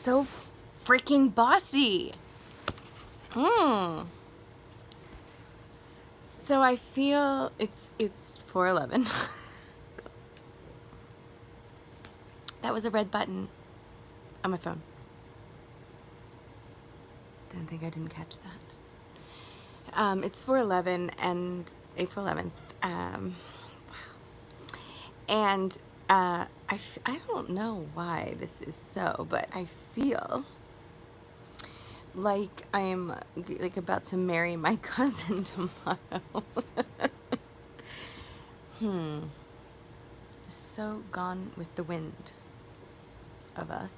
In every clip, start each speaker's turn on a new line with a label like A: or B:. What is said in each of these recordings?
A: so freaking bossy. So I feel it's 4:11. That was a red button on my phone. Don't think I didn't catch that. It's 4:11 and April 11th. Wow. And I don't know why this is so, but I feel like I am like about to marry my cousin tomorrow. So gone with the wind of us.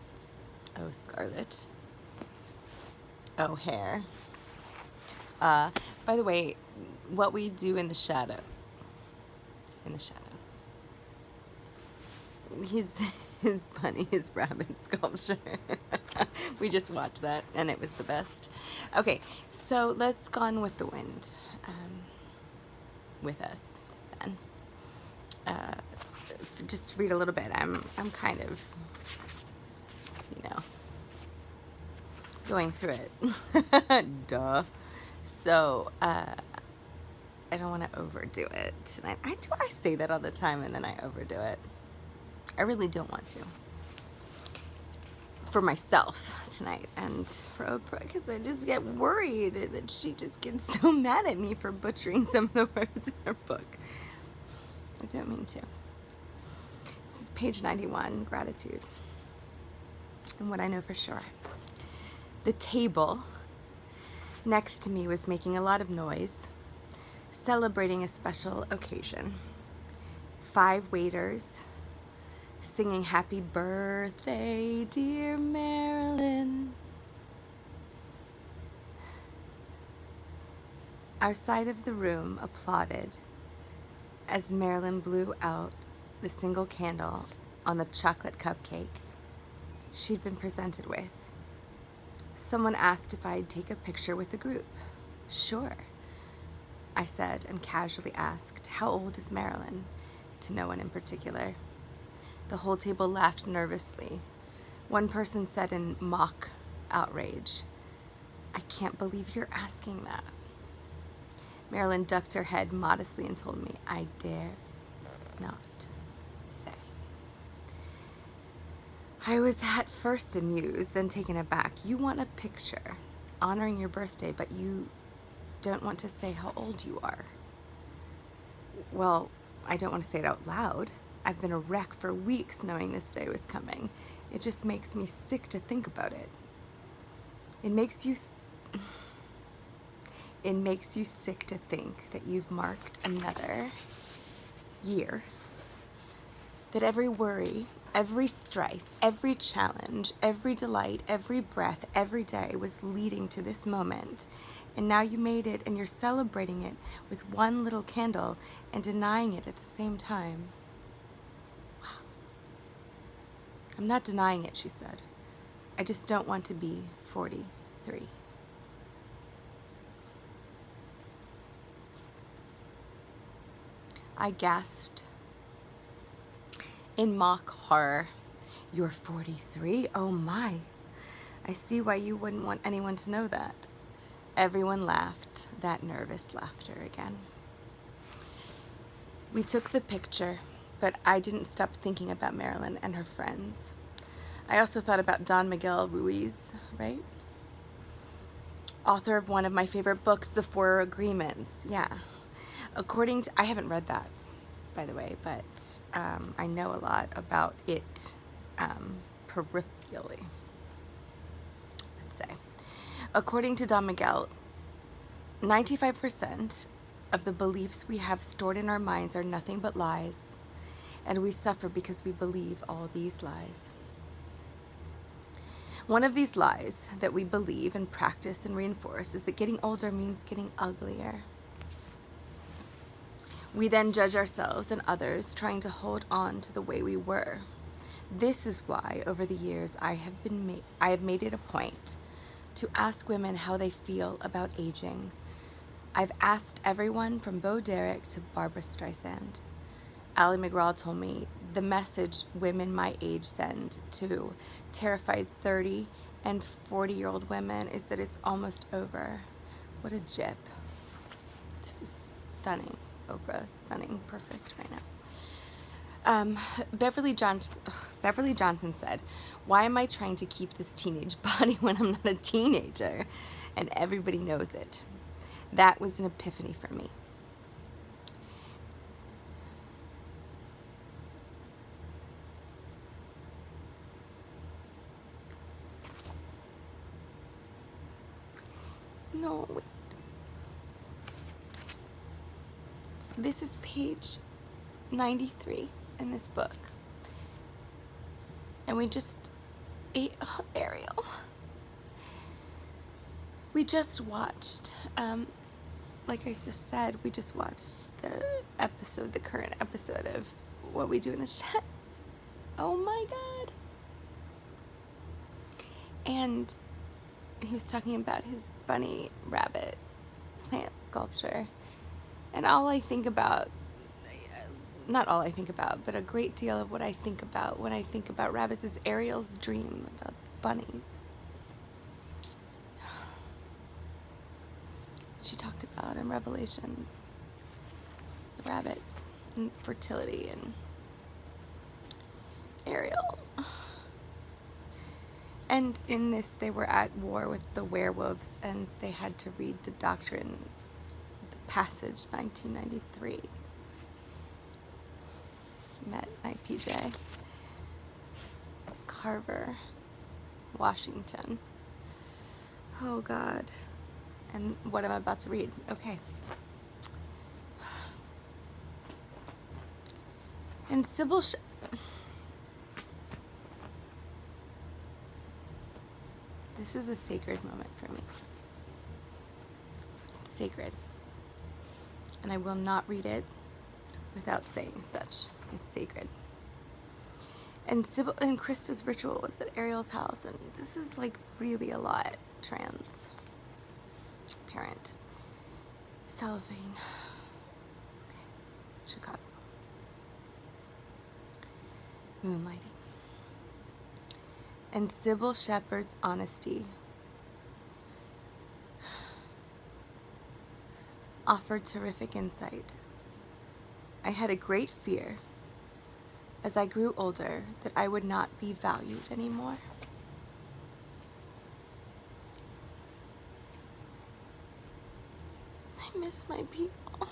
A: Oh, Scarlett. Oh, hair. By the way, what we do in the shadows. His bunny, his rabbit sculpture. We just watched that and it was the best. Okay, so let's Gone with the Wind with us then. Just read a little bit. I'm kind of, going through it. Duh. So I don't want to overdo it tonight. I say that all the time and then I overdo it. I really don't want to. For myself tonight and for Oprah, because I just get worried that she just gets so mad at me for butchering some of the words in her book. I don't mean to. This is page 91, Gratitude. And what I know for sure. The table next to me was making a lot of noise, celebrating a special occasion. 5 waiters singing happy birthday, dear Marilyn. Our side of the room applauded as Marilyn blew out the single candle on the chocolate cupcake she'd been presented with. Someone asked if I'd take a picture with the group. Sure, I said, and casually asked, how old is Marilyn? To no one in particular. The whole table laughed nervously. One person said in mock outrage, I can't believe you're asking that. Marilyn ducked her head modestly and told me, I dare not say. I was at first amused, then taken aback. You want a picture honoring your birthday, but you don't want to say how old you are. Well, I don't want to say it out loud. I've been a wreck for weeks knowing this day was coming. It just makes me sick to think about it. It makes you sick to think that you've marked another year. That every worry, every strife, every challenge, every delight, every breath, every day was leading to this moment. And now you made it and you're celebrating it with one little candle and denying it at the same time. I'm not denying it, she said. I just don't want to be 43. I gasped in mock horror. You're 43? Oh my. I see why you wouldn't want anyone to know that. Everyone laughed, that nervous laughter again. We took the picture, but I didn't stop thinking about Marilyn and her friends. I also thought about Don Miguel Ruiz, right? Author of one of my favorite books, The 4 Agreements. Yeah. I haven't read that, by the way, but I know a lot about it peripherally, let's say. According to Don Miguel, 95% of the beliefs we have stored in our minds are nothing but lies, and we suffer because we believe all these lies. One of these lies that we believe and practice and reinforce is that getting older means getting uglier. We then judge ourselves and others, trying to hold on to the way we were. This is why, over the years, I have made it a point to ask women how they feel about aging. I've asked everyone from Bo Derek to Barbara Streisand. Ali McGraw told me the message women my age send to terrified 30 and 40-year-old women is that it's almost over. What a jip. This is stunning, Oprah. Stunning, perfect right now. Beverly Johnson said, "Why am I trying to keep this teenage body when I'm not a teenager?" And everybody knows it. That was an epiphany for me. No, wait. This is page 93 in this book. And we just ate Ariel. We just watched, like I just said, we just watched the current episode of What We Do in the Sheds. Oh my God. And he was talking about his bunny rabbit plant sculpture. And all I think about, not all I think about, but a great deal of what I think about when I think about rabbits is Ariel's dream about bunnies. She talked about in Revelations the rabbits and fertility and Ariel. And in this, they were at war with the werewolves, and they had to read the Doctrine, the Passage, 1993. Met my PJ. Carver, Washington. Oh God. And what I'm about to read. Okay. And Sybil this is a sacred moment for me. It's sacred. And I will not read it without saying such. It's sacred. And Sybil and Krista's ritual was at Ariel's house, and this is like really a lot. Transparent. Cellophane. Okay. Chicago. Moonlighting. And Sybil Shepherd's honesty offered terrific insight. I had a great fear as I grew older that I would not be valued anymore. I miss my people.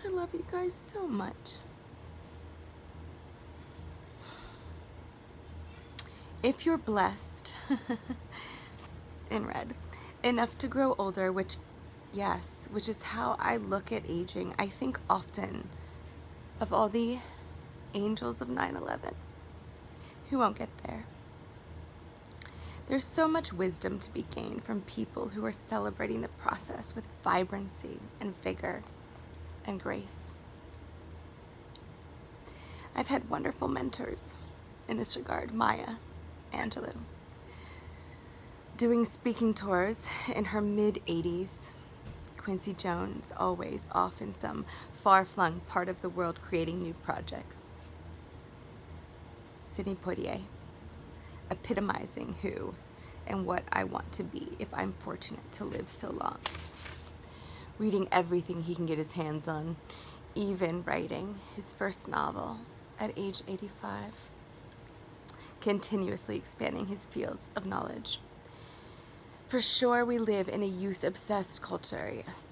A: I love you guys so much. If you're blessed, in red, enough to grow older, which is how I look at aging, I think often of all the angels of 9/11 who won't get there. There's so much wisdom to be gained from people who are celebrating the process with vibrancy and vigor and grace. I've had wonderful mentors in this regard. Maya Angelou, doing speaking tours in her mid-80s. Quincy Jones, always off in some far-flung part of the world creating new projects. Sidney Poitier, epitomizing who and what I want to be if I'm fortunate to live so long. Reading everything he can get his hands on, even writing his first novel at age 85. Continuously expanding his fields of knowledge. For sure, we live in a youth-obsessed culture, yes,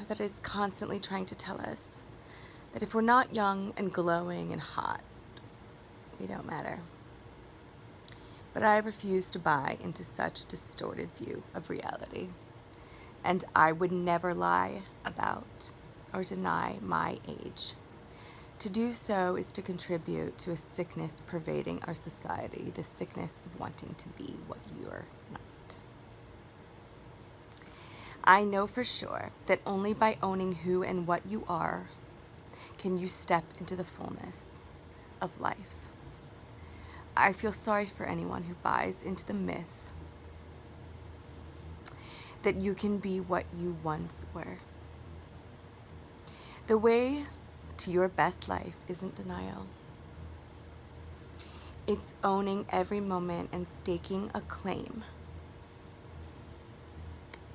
A: that is constantly trying to tell us that if we're not young and glowing and hot, we don't matter. But I refuse to buy into such a distorted view of reality, and I would never lie about or deny my age. To do so is to contribute to a sickness pervading our society, the sickness of wanting to be what you're not. I know for sure that only by owning who and what you are can you step into the fullness of life. I feel sorry for anyone who buys into the myth that you can be what you once were. The way to your best life isn't denial. It's owning every moment and staking a claim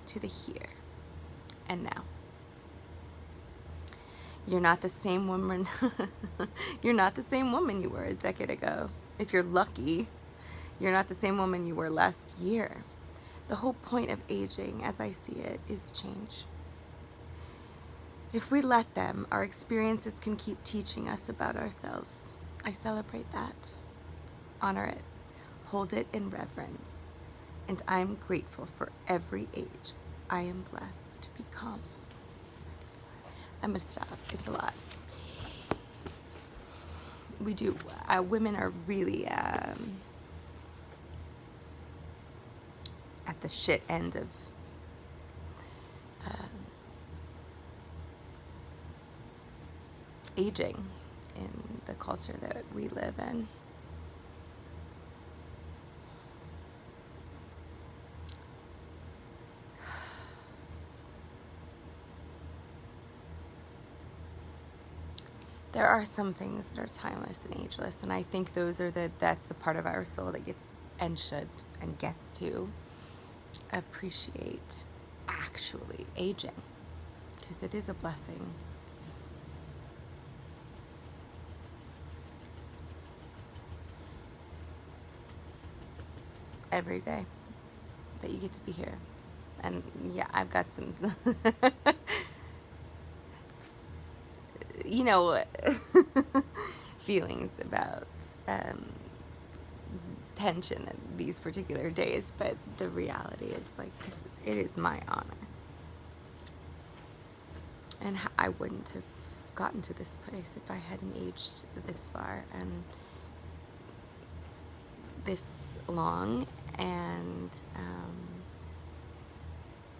A: to the here and now. You're not the same woman. You're not the same woman you were a decade ago. If you're lucky, you're not the same woman you were last year. The whole point of aging, as I see it, is change. If we let them, our experiences can keep teaching us about ourselves. I celebrate that. Honor it. Hold it in reverence. And I'm grateful for every age I am blessed to become. I'm gonna stop. It's a lot. We do. Women are really at the shit end of aging in the culture that we live in. There are some things that are timeless and ageless, and I think that's the part of our soul that gets and should and gets to appreciate actually aging, because it is a blessing. Every day that you get to be here. And yeah, I've got some feelings about tension in these particular days, but the reality is, like, it is my honor. And I wouldn't have gotten to this place if I hadn't aged this far and this long, and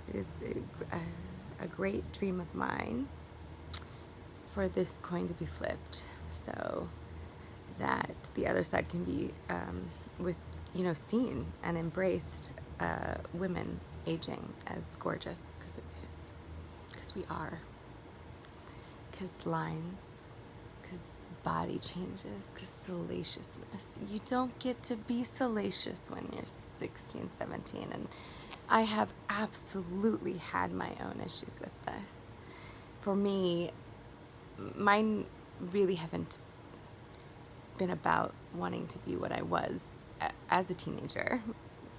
A: it is a great dream of mine for this coin to be flipped, so that the other side can be seen and embraced, women aging as gorgeous, because it is, because we are, because lines, because body changes, because salaciousness. You don't get to be salacious when you're 16, 17, and I have absolutely had my own issues with this. For me, mine really haven't been about wanting to be what I was as a teenager.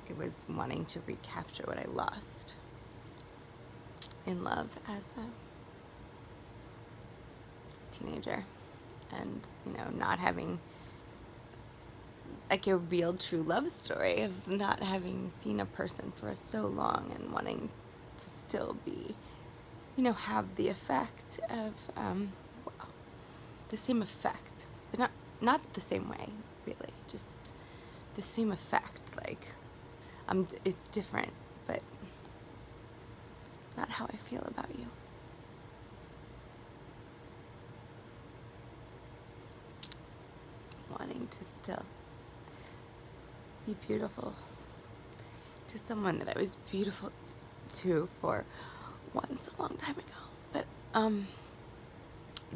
A: It was wanting to recapture what I lost in love as a teenager, and not having like a real true love story, of not having seen a person for so long and wanting to still be, have the effect of the same effect, but not the same way, really, just the same effect. Like, it's different, but not how I feel about you. Wanting to still be beautiful to someone that I was beautiful to for once a long time ago, but I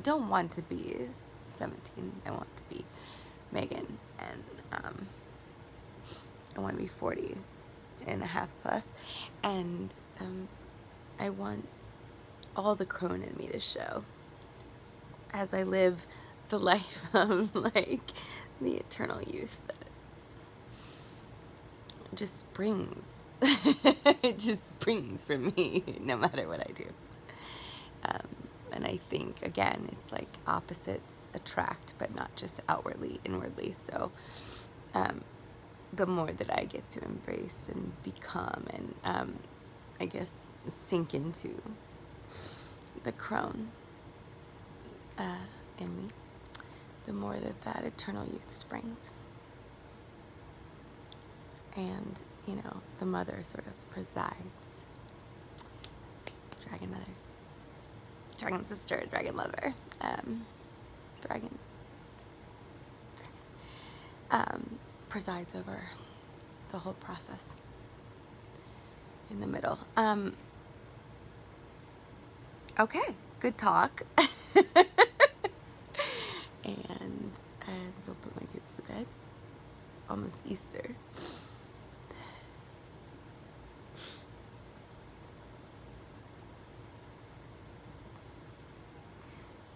A: don't want to be 17. I want to be Megan, and I want to be 40 and a half plus, and I want all the crone in me to show as I live the life of, like, the eternal youth that just springs. It just springs from me no matter what I do. And I think, again, it's like opposites attract, but not just outwardly, inwardly. So the more that I get to embrace and become and I guess sink into the crone in me, the more that eternal youth springs. And, the mother sort of presides. Dragon mother. Dragon sister, dragon lover. Presides over the whole process in the middle. Okay, good talk. the kids to bed. Almost Easter.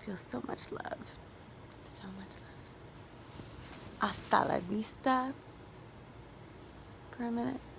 A: Feel so much love. So much love. Hasta la vista for a minute.